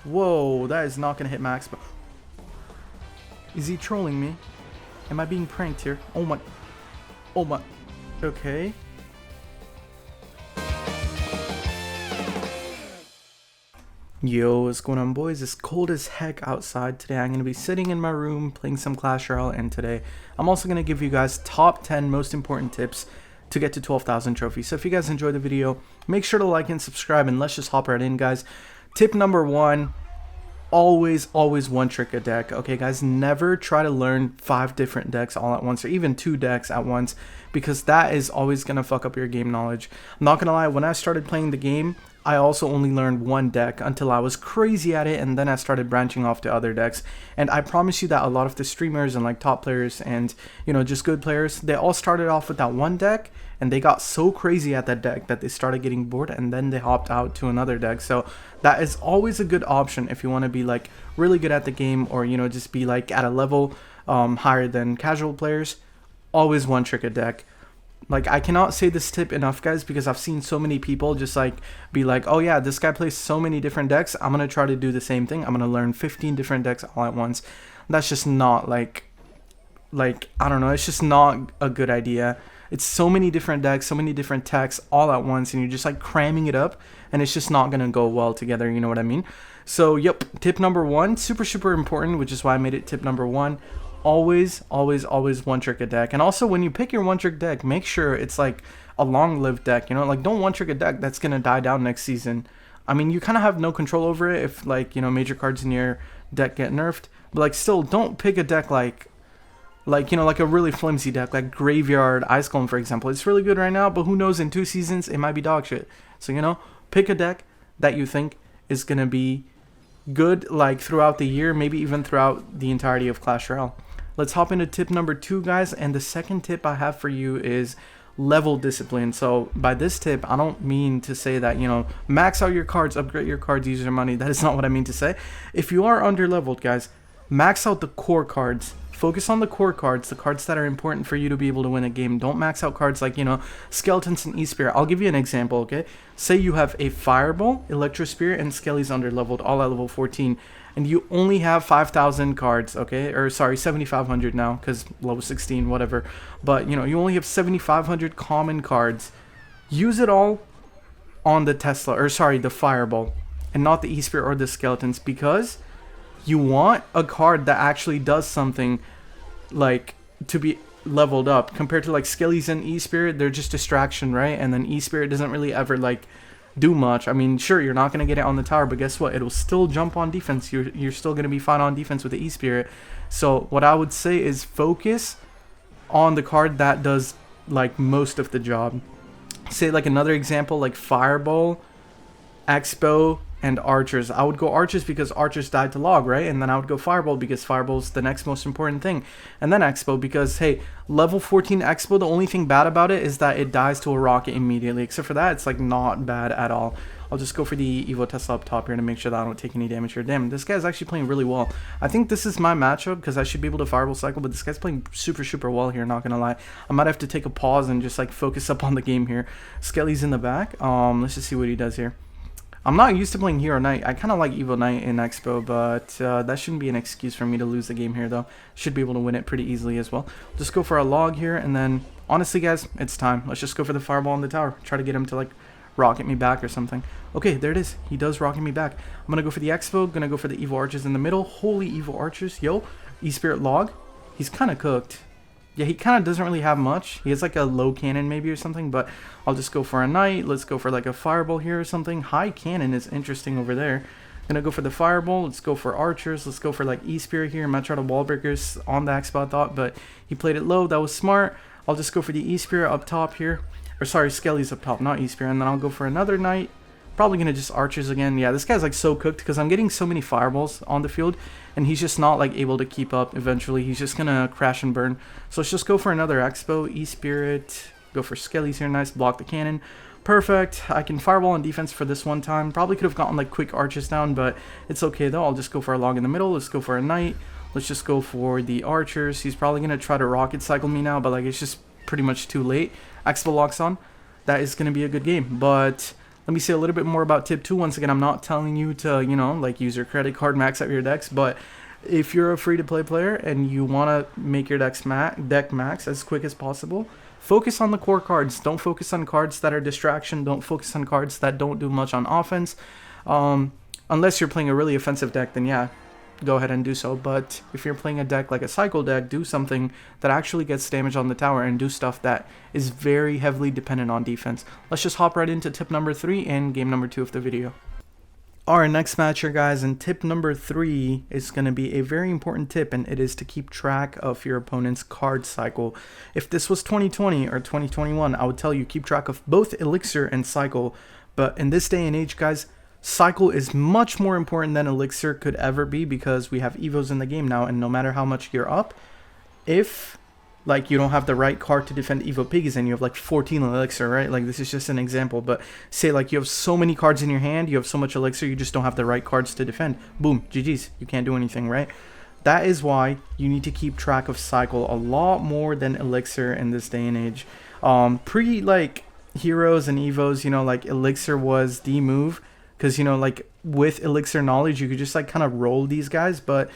Whoa, that is not gonna hit max. But is he trolling me? Am I being pranked here? Oh my. Oh my. Okay. Yo, what's going on, boys? It's cold as heck outside. Today I'm going to be sitting in my room playing some Clash Royale, and today I'm also going to give you guys top 10 most important tips to get to 12,000 trophies. So if you guys enjoyed the video, make sure to like and subscribe, and let's just hop right in, guys. Tip number 1, always one trick a deck. Okay, guys, never try to learn 5 different decks all at once, or even 2 decks at once, because that is always going to fuck up your game knowledge. I'm not going to lie, when I started playing the game, I also only learned 1 deck until I was crazy at it, and then I started branching off to other decks. And I promise you that a lot of the streamers and like top players and, you know, just good players, they all started off with that 1 deck, and they got so crazy at that deck that they started getting bored, and then they hopped out to another deck. So that is always a good option if you want to be like really good at the game, or, you know, just be like at a level higher than casual players. Always one trick a deck. Like, I cannot say this tip enough, guys, because I've seen so many people just like be like, oh yeah, this guy plays so many different decks, I'm gonna try to do the same thing. I'm gonna learn 15 different decks all at once. That's just not like I don't know, it's just not a good idea. It's so many different decks, so many different techs all at once, and you're just like cramming it up, and it's just not gonna go well together, you know what I mean? So yep, tip number 1, super important, which is why I made it tip number 1. Always one trick a deck. And also, when you pick your one trick deck, make sure it's like a long-lived deck, you know, like don't one trick a deck that's gonna die down next season. I mean, you kind of have no control over it if, like, you know, major cards in your deck get nerfed, but like still don't pick a deck like you know, like a really flimsy deck like Graveyard Ice Golem, for example. It's really good right now, but who knows, in 2 seasons it might be dog shit. So, you know, pick a deck that you think is gonna be good like throughout the year, maybe even throughout the entirety of Clash Royale. Let's hop into tip number 2, guys, and the second tip I have for you is level discipline. So by this tip, I don't mean to say that, you know, max out your cards, upgrade your cards, use your money. That is not what I mean to say. If you are under leveled, guys, max out the core cards. Focus on the core cards, the cards that are important for you to be able to win a game. Don't max out cards like, you know, Skeletons and E-Spirit. I'll give you an example, okay? Say you have a Fireball, Electro Spirit, and Skelly's under leveled, all at level 14. And you only have 5,000 cards, okay? Or sorry, 7,500 now, because level 16, whatever. But, you know, you only have 7,500 common cards. Use it all on the Tesla, or sorry, the Fireball, and not the E-Spirit or the Skeletons, because you want a card that actually does something, like, to be leveled up. Compared to, like, Skellies and E-Spirit, they're just distraction, right? And then E-Spirit doesn't really ever, like, do much. I mean, sure, you're not going to get it on the tower, but guess what? It'll still jump on defense. You're still going to be fine on defense with the E-Spirit. So what I would say is focus on the card that does like most of the job. Say like another example, like Fireball, Expo, and Archers. I would go Archers because Archers died to log, right? And then I would go Fireball because Fireball's the next most important thing. And then Expo because, hey, level 14 Expo, the only thing bad about it is that it dies to a rocket immediately. Except for that, it's like not bad at all. I'll just go for the Evo Tesla up top here to make sure that I don't take any damage here. Damn, this guy's actually playing really well. I think this is my matchup because I should be able to Fireball cycle, but this guy's playing super well here, not gonna lie. I might have to take a pause and just like focus up on the game here. Skelly's in the back. Let's just see what he does here. I'm not used to playing Hero Knight. I kind of like Evo Knight in Expo, but that shouldn't be an excuse for me to lose the game here, though. Should be able to win it pretty easily as well. Just go for a log here, and then, honestly, guys, it's time. Let's just go for the Fireball on the tower. Try to get him to, like, rocket me back or something. Okay, there it is. He does rocket me back. I'm going to go for the Expo. Going to go for the Evo Archers in the middle. Holy Evo Archers. Yo, E-Spirit log. He's kind of cooked. Yeah, he kind of doesn't really have much. He has like a low cannon maybe or something, but I'll just go for a knight. Let's go for like a Fireball here or something. High cannon is interesting over there. Gonna go for the Fireball. Let's go for Archers. Let's go for like E-Spirit here. I might try to wall breakers on the Expo, I thought, but he played it low. That was smart. I'll just go for the E-Spirit up top here. Or sorry, Skelly's up top, not E-Spirit. And then I'll go for another knight. Probably gonna just Archers again. Yeah, this guy's like so cooked because I'm getting so many Fireballs on the field, and he's just not like able to keep up. Eventually, he's just gonna crash and burn. So let's just go for another Expo, E-Spirit. Go for Skellies here, nice. Block the cannon, perfect. I can Fireball on defense for this one time. Probably could have gotten like quick Archers down, but it's okay though. I'll just go for a log in the middle. Let's go for a knight. Let's just go for the Archers. He's probably gonna try to rocket cycle me now, but like it's just pretty much too late. Expo locks on. That is gonna be a good game, but let me say a little bit more about tip 2. Once again, I'm not telling you to, like use your credit card, max out your decks, but if you're a free-to-play player and you want to make your deck max as quick as possible, focus on the core cards. Don't focus on cards that are distraction. Don't focus on cards that don't do much on offense. Unless you're playing a really offensive deck, then yeah, go ahead and do so. But if you're playing a deck like a cycle deck, do something that actually gets damage on the tower and do stuff that is very heavily dependent on defense. Let's just hop right into tip number 3 and game number 2 of the video. Alright, next match here, guys, and tip number 3 is going to be a very important tip, and it is to keep track of your opponent's card cycle. If this was 2020 or 2021, I would tell you keep track of both Elixir and Cycle, but in this day and age, guys, Cycle is much more important than Elixir could ever be, because we have Evos in the game now, and no matter how much you're up, if like you don't have the right card to defend Evo Piggies and you have like 14 Elixir, right? Like this is just an example, but say like you have so many cards in your hand, you have so much Elixir, you just don't have the right cards to defend. Boom, GG's, you can't do anything, right? That is why you need to keep track of Cycle a lot more than Elixir in this day and age. Pre like Heroes and Evos, like Elixir was the move, because like with Elixir knowledge you could just like kind of roll these guys, but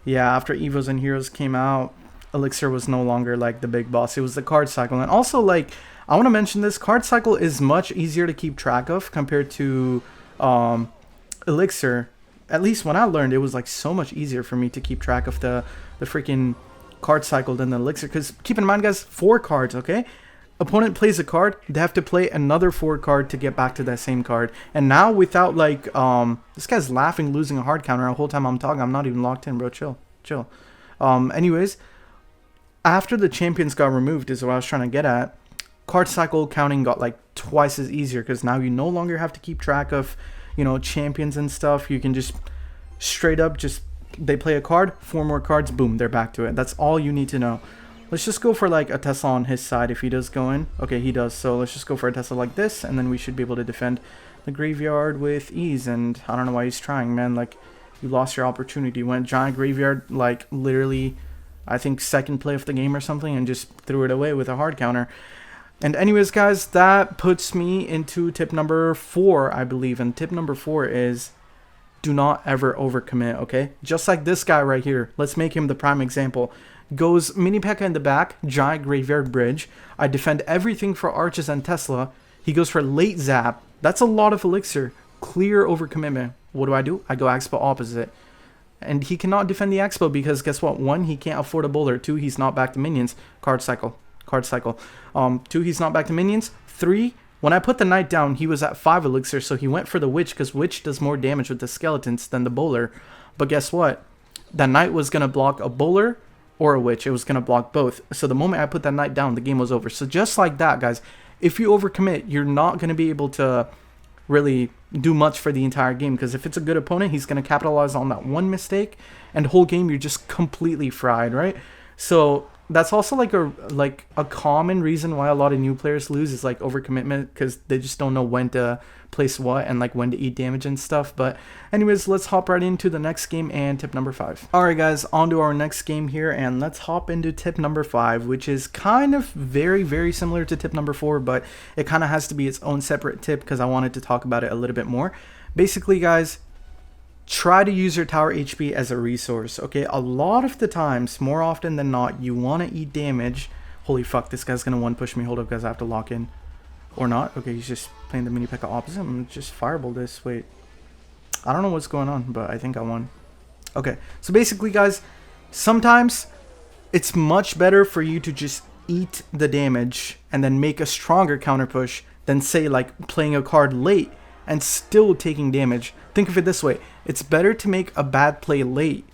yeah, after Evos and Heroes came out, Elixir was no longer like the big boss. It was the card cycle. And also, like, I want to mention this, card cycle is much easier to keep track of compared to Elixir. At least when I learned, it was like so much easier for me to keep track of the freaking card cycle than the Elixir. Because keep in mind, guys, 4 cards, okay? Opponent plays a card, they have to play another 4 card to get back to that same card. And now without like this guy's laughing, losing a hard counter the whole time I'm talking. I'm not even locked in, bro. Chill. Anyways, after the champions got removed is what I was trying to get at. Card cycle counting got like twice as easier, because now you no longer have to keep track of champions and stuff. You can just straight up they play a card, 4 more cards, boom, they're back to it. That's all you need to know. Let's just go for like a Tesla on his side if he does go in. Okay, he does. So let's just go for a Tesla like this, and then we should be able to defend the graveyard with ease. And I don't know why he's trying, man. Like, you lost your opportunity. Went giant graveyard, like literally I think second play of the game or something, and just threw it away with a hard counter. And anyways, guys, that puts me into tip number 4, I believe. And tip number 4 is do not ever overcommit, okay? Just like this guy right here. Let's make him the prime example. Goes mini P.E.K.K.A in the back, giant graveyard bridge. I defend everything for Arches and Tesla. He goes for late zap. That's a lot of Elixir. Clear overcommitment. What do? I go Expo opposite. And he cannot defend the Expo because guess what? 1, he can't afford a bowler. 2, he's not back to minions. Card cycle. 2, he's not back to minions. 3, when I put the knight down, he was at 5 Elixir, so he went for the witch because witch does more damage with the skeletons than the bowler. But guess what? That knight was going to block a bowler or a witch. It was going to block both. So the moment I put that knight down, the game was over. So just like that, guys, if you overcommit, you're not going to be able to really do much for the entire game, because if it's a good opponent, he's going to capitalize on that one mistake, and the whole game you're just completely fried, right? So that's also like a common reason why a lot of new players lose, is like overcommitment, because they just don't know when to place what and like when to eat damage and stuff. But anyways, let's hop right into the next game and tip number 5. Alright guys, on to our next game here, and let's hop into tip number 5, which is kind of very similar to tip number 4, but it kind of has to be its own separate tip because I wanted to talk about it a little bit more. Basically, guys, try to use your tower HP as a resource, okay? A lot of the times, more often than not, you want to eat damage. Holy fuck, this guy's going to one push me. Hold up, guys, I have to lock in. Or not. Okay, he's just playing the mini P.E.K.K.A opposite. I'm going to just fireball this. Wait. I don't know what's going on, but I think I won. Okay, so basically, guys, sometimes it's much better for you to just eat the damage and then make a stronger counter push than, say, like playing a card late and still taking damage. Think of it this way. It's better to make a bad play late.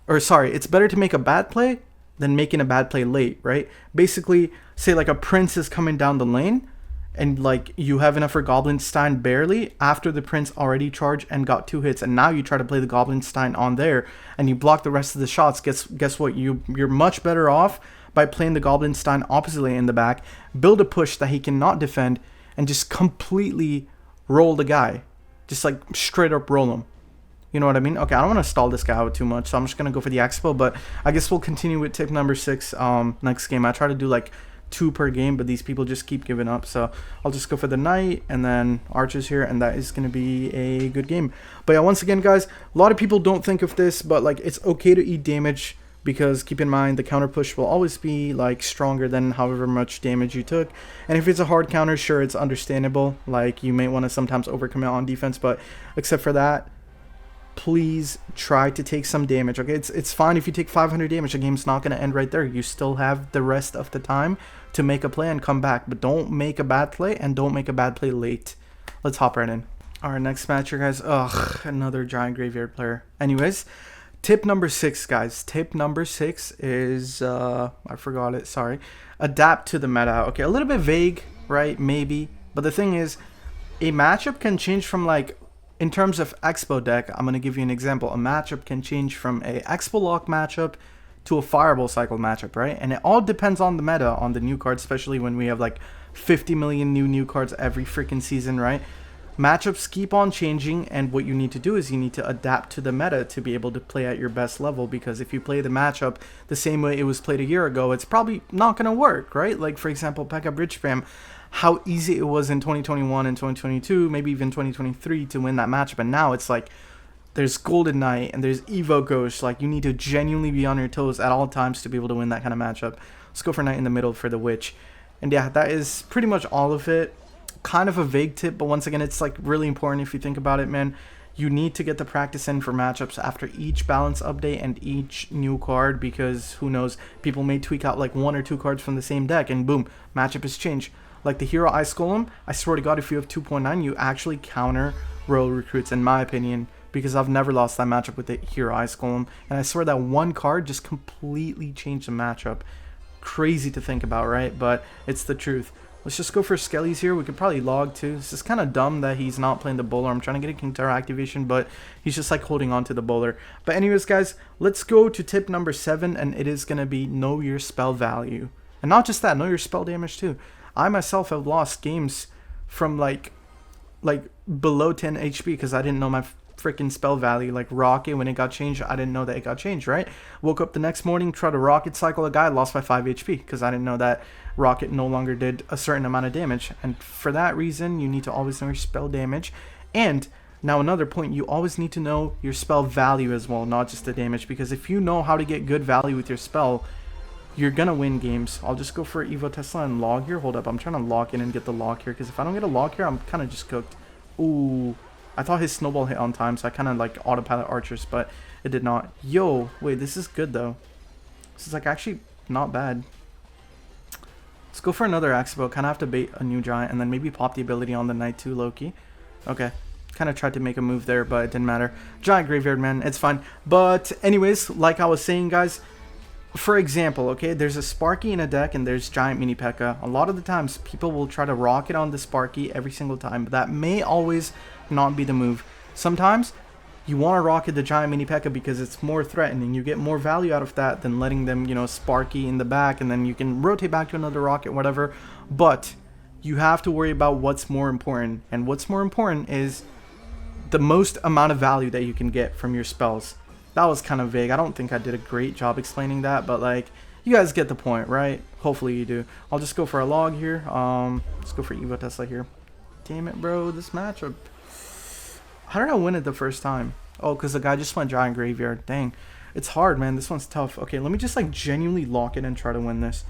Or sorry, it's better to make a bad play than making a bad play late, right? Basically, say like a prince is coming down the lane, and like you have enough for Goblinstein barely after the prince already charged and got 2 hits, and now you try to play the Goblinstein on there and you block the rest of the shots. Guess what? You're much better off by playing the Goblinstein oppositely in the back, build a push that he cannot defend, and just completely roll the guy. Just like straight up roll him. You know what I mean? Okay, I don't want to stall this guy out too much, so I'm just going to go for the Expo, but I guess we'll continue with tip number 6 next game. I try to do like 2 per game, but these people just keep giving up. So I'll just go for the knight and then archers here, and that is going to be a good game. But yeah, once again, guys, a lot of people don't think of this, but like it's okay to eat damage, because keep in mind the counter push will always be like stronger than however much damage you took. And if it's a hard counter, sure, it's understandable, like you may want to sometimes overcommit on defense, but except for that, please try to take some damage. Okay, it's fine if you take 500 damage. The game's not going to end right there. You still have the rest of the time to make a play and come back, but don't make a bad play, and don't make a bad play late. Let's hop right in. All right, next match here, guys. Ugh, another giant graveyard player. Anyways, tip number 6, guys. Tip number 6 is I forgot it, sorry. Adapt to the meta. Okay, a little bit vague, right? Maybe, but the thing is, a matchup can change from, like, in terms of Expo deck, I'm going to give you an example. A matchup can change from a Expo lock matchup to a Fireball cycle matchup, right? And it all depends on the meta, on the new cards, especially when we have like 50 million new cards every freaking season, right? Matchups keep on changing, and what you need to do is you need to adapt to the meta to be able to play at your best level, because if you play the matchup the same way it was played a year ago, it's probably not going to work, right? Like, for example, P.E.K.K.A. Bridge Spam, how easy it was in 2021 and 2022, maybe even 2023, to win that matchup. And now it's like there's Golden Knight and there's Evo Ghost. Like, you need to genuinely be on your toes at all times to be able to win that kind of matchup. Let's go for Knight in the middle for the Witch. And yeah, that is pretty much all of it. Kind of a vague tip, but once again, it's like really important if you think about it, man. You need to get the practice in for matchups after each balance update and each new card, because who knows, people may tweak out like 1 or 2 cards from the same deck and boom, matchup has changed. Like the Hero Ice Golem, I swear to God, if you have 2.9, you actually counter Royal Recruits, in my opinion, because I've never lost that matchup with the Hero Ice Golem. And I swear that one card just completely changed the matchup. Crazy to think about, right? But it's the truth. Let's just go for Skellies here. We could probably log too. It's just kind of dumb that he's not playing the bowler. I'm trying to get a King Tower activation, but he's just like holding on to the bowler. But anyways, guys, let's go to tip number 7, and it is going to be know your spell value. And not just that, know your spell damage too. I myself have lost games from like below 10 HP because I didn't know my freaking spell value. Like Rocket, when it got changed, I didn't know that it got changed, right? Woke up the next morning, tried to Rocket cycle a guy, lost by 5 HP because I didn't know that Rocket no longer did a certain amount of damage. And for that reason, you need to always know your spell damage. And now another point, you always need to know your spell value as well, not just the damage, because if you know how to get good value with your spell, you're gonna win games. I'll just go for Evo Tesla and log here. Hold up, I'm trying to lock in and get the lock here, because if I don't get a lock here, I'm kind of just cooked. Ooh, I thought his snowball hit on time, so I kind of like autopilot archers, but it did not. Yo, wait, this is good though. This is like actually not bad. Let's go for another Expo. Kind of have to bait a new giant and then maybe pop the ability on the knight too, Loki. Okay, kind of tried to make a move there, but it didn't matter. Giant graveyard, man, it's fine. But anyways, like I was saying, guys, for example, okay, there's a Sparky in a deck and there's giant mini P.E.K.K.A. A lot of the times people will try to rocket on the Sparky every single time, but that may always not be the move. Sometimes you want to rocket the giant mini P.E.K.K.A. because it's more threatening. You get more value out of that than letting them, you know, Sparky in the back, and then you can rotate back to another rocket, whatever. But you have to worry about what's more important, and what's more important is the most amount of value that you can get from your spells. That was kind of vague. I don't think I did a great job explaining that, but like, you guys get the point, right? Hopefully you do. I'll just go for a log here. Let's go for Evo Tesla here. Damn it, bro, this matchup. How did I win it the first time? Oh, because the guy just went giant graveyard. Dang, it's hard, man. This one's tough. Okay, let me just like genuinely lock it and try to win this.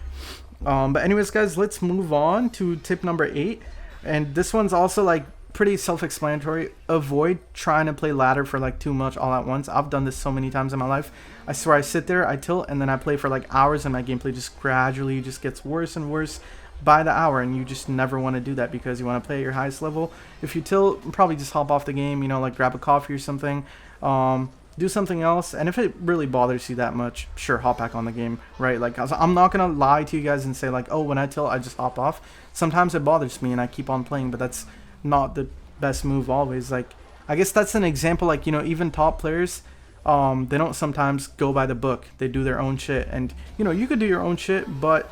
But anyways, guys, let's move on to tip number 8, and this one's also like pretty self-explanatory. Avoid trying to play ladder for like too much all at once. I've done this so many times in my life. I swear, I sit there, I tilt, and then I play for like hours, and my gameplay just gradually just gets worse and worse by the hour, and you just never want to do that because you want to play at your highest level. If you tilt, probably just hop off the game, you know, like grab a coffee or something, do something else, and if it really bothers you that much, sure, hop back on the game, right? Like, I'm not gonna lie to you guys and say like, oh, when I tilt, I just hop off. Sometimes it bothers me and I keep on playing, but that's not the best move always. Like, I guess that's an example, like, you know, even top players, they don't sometimes go by the book. They do their own shit, and you know, you could do your own shit, but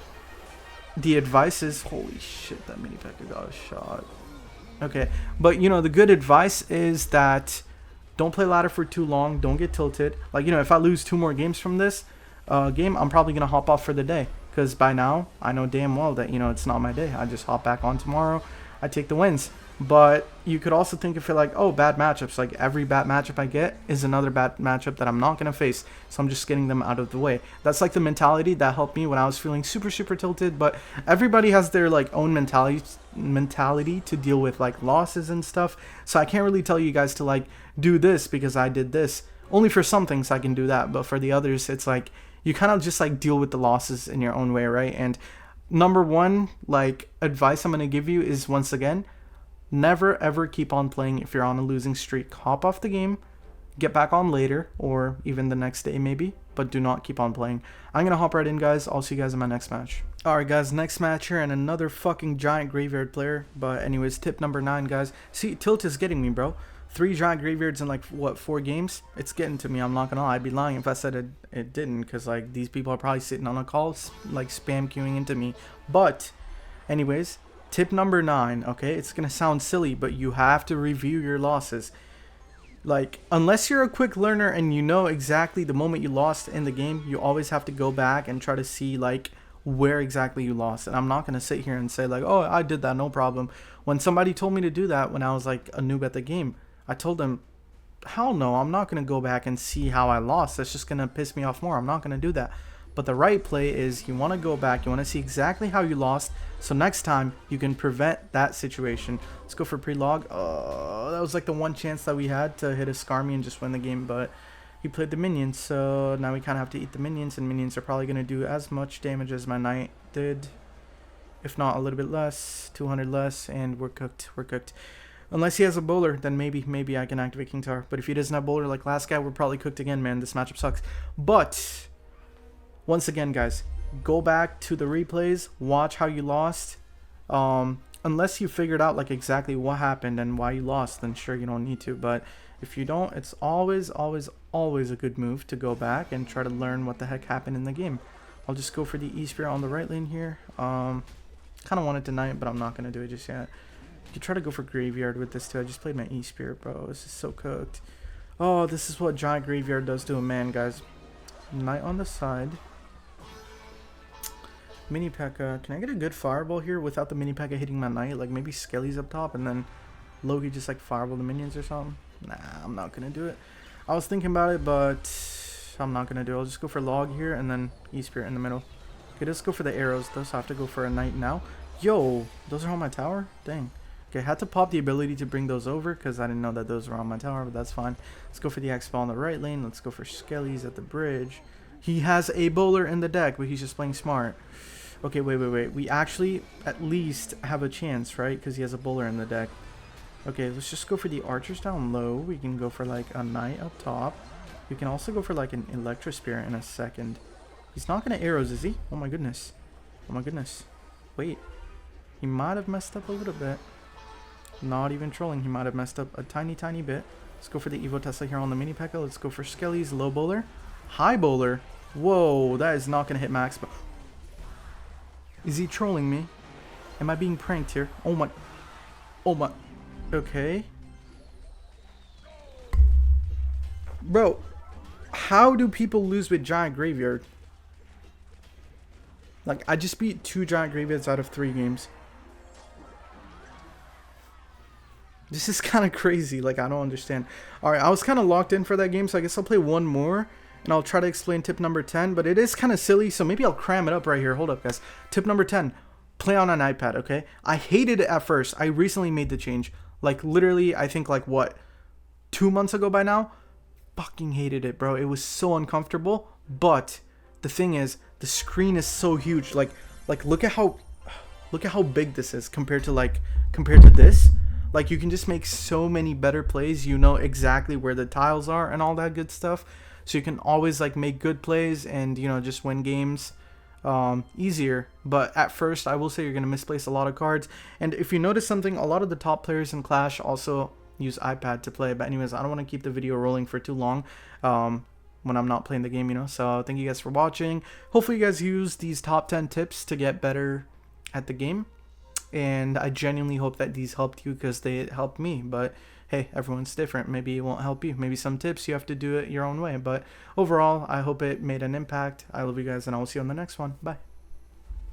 the advice is, holy shit, that mini P.E.K.K.A. got a shot. Okay, but you know, the good advice is that don't play ladder for too long. Don't get tilted. Like, you know, if I lose 2 more games from this game, I'm probably gonna hop off for the day because by now I know damn well that, you know, it's not my day. I just hop back on tomorrow, I take the wins. But you could also think of it like, oh, bad matchups. Like every bad matchup I get is another bad matchup that I'm not going to face. So I'm just getting them out of the way. That's like the mentality that helped me when I was feeling super, super tilted. But everybody has their like own mentality to deal with like losses and stuff. So I can't really tell you guys to like do this because I did this. Only for some things I can do that. But for the others, it's like you kind of just like deal with the losses in your own way, right? And number one, like advice I'm going to give you is, once again, never ever keep on playing if you're on a losing streak. Hop off the game, get back on later, or even the next day maybe, but do not keep on playing. I'm gonna hop right in, guys. I'll see you guys in my next match. Alright guys, next match here, and another fucking giant graveyard player. But anyways, tip number 9, guys. See, tilt is getting me, bro. 3 giant graveyards in like what, 4 games? It's getting to me. I'm not gonna lie. I'd be lying if I said it didn't, because like these people are probably sitting on a call like spam queuing into me. But anyways, tip number 9, okay? It's going to sound silly, but you have to review your losses. Like, unless you're a quick learner and you know exactly the moment you lost in the game, you always have to go back and try to see, like, where exactly you lost. And I'm not going to sit here and say, like, oh, I did that, no problem. When somebody told me to do that when I was, like, a noob at the game, I told them, hell no, I'm not going to go back and see how I lost. That's just going to piss me off more. I'm not going to do that. But the right play is you want to go back, you want to see exactly how you lost, so next time you can prevent that situation. Let's go for pre-log. Oh, that was like the one chance that we had to hit a Skarmy and just win the game, but he played the minions, so now we kind of have to eat the minions, and minions are probably going to do as much damage as my knight did, if not a little bit less, 200 less, and we're cooked, Unless he has a bowler, then maybe I can activate King Tower, but if he doesn't have bowler like last guy, we're probably cooked again, man. This matchup sucks. But once again, guys, go back to the replays, watch how you lost. Unless you figured out like exactly what happened and why you lost, then sure, you don't need to. But if you don't, it's always a good move to go back and try to learn what the heck happened in the game. I'll just go for the E-Spear on the right lane here. Kind of wanted to knight, but I'm not going to do it just yet. You could try to go for graveyard with this too. I just played my E-Spear, bro. This is so cooked. Oh, this is what giant graveyard does to a man, guys. Knight on the side. Mini P.E.K.K.A. Can I get a good fireball here without the Mini P.E.K.K.A. hitting my knight? Like maybe Skelly's up top and then Loki just like fireball the minions or something? Nah, I'm not going to do it. I was thinking about it, but I'm not going to do it. I'll just go for log here and then E-Spirit in the middle. Okay, let's go for the arrows though, so I have to go for a knight now. Yo, those are on my tower? Dang. Okay, I had to pop the ability to bring those over because I didn't know that those were on my tower, but that's fine. Let's go for the X-Ball on the right lane. Let's go for Skelly's at the bridge. He has a bowler in the deck, but he's just playing smart. Okay, wait. We actually at least have a chance, right? Because he has a bowler in the deck. Okay, let's just go for the archers down low. We can go for like a knight up top. We can also go for like an Electro Spirit in a second. He's not going to arrows, is he? Oh my goodness. Oh my goodness. Wait. He might have messed up a little bit. Not even trolling. He might have messed up a tiny bit. Let's go for the Evo Tesla here on the Mini P.E.K.K.A. Let's go for Skelly's low bowler. High bowler. Whoa, that is not going to hit max. But is he trolling me? Am I being pranked here? Oh my. Okay. Bro, how do people lose with giant graveyard? Like, I just beat 2 giant graveyards out of 3 games. This is kind of crazy. Like, I don't understand. Alright, I was kind of locked in for that game, so I guess I'll play one more. And I'll try to explain tip number 10. But it is kind of silly, so maybe I'll cram it up right here. Hold up, guys. Tip number 10. Play on an iPad, okay? I hated it at first. I recently made the change. Like, literally, I think, like, what? 2 months ago by now? Fucking hated it, bro. It was so uncomfortable. But the thing is, the screen is so huge. Like look at how big this is compared to this. Like, you can just make so many better plays. You know exactly where the tiles are and all that good stuff. So you can always like make good plays and, you know, just win games easier. But at first, I will say you're going to misplace a lot of cards. And if you notice something, a lot of the top players in Clash also use iPad to play. But anyways, I don't want to keep the video rolling for too long when I'm not playing the game, you know. So thank you guys for watching. Hopefully you guys use these top 10 tips to get better at the game. And I genuinely hope that these helped you because they helped me. But hey, everyone's different. Maybe it won't help you. Maybe some tips you have to do it your own way. But overall, I hope it made an impact. I love you guys, and I will see you on the next one. Bye.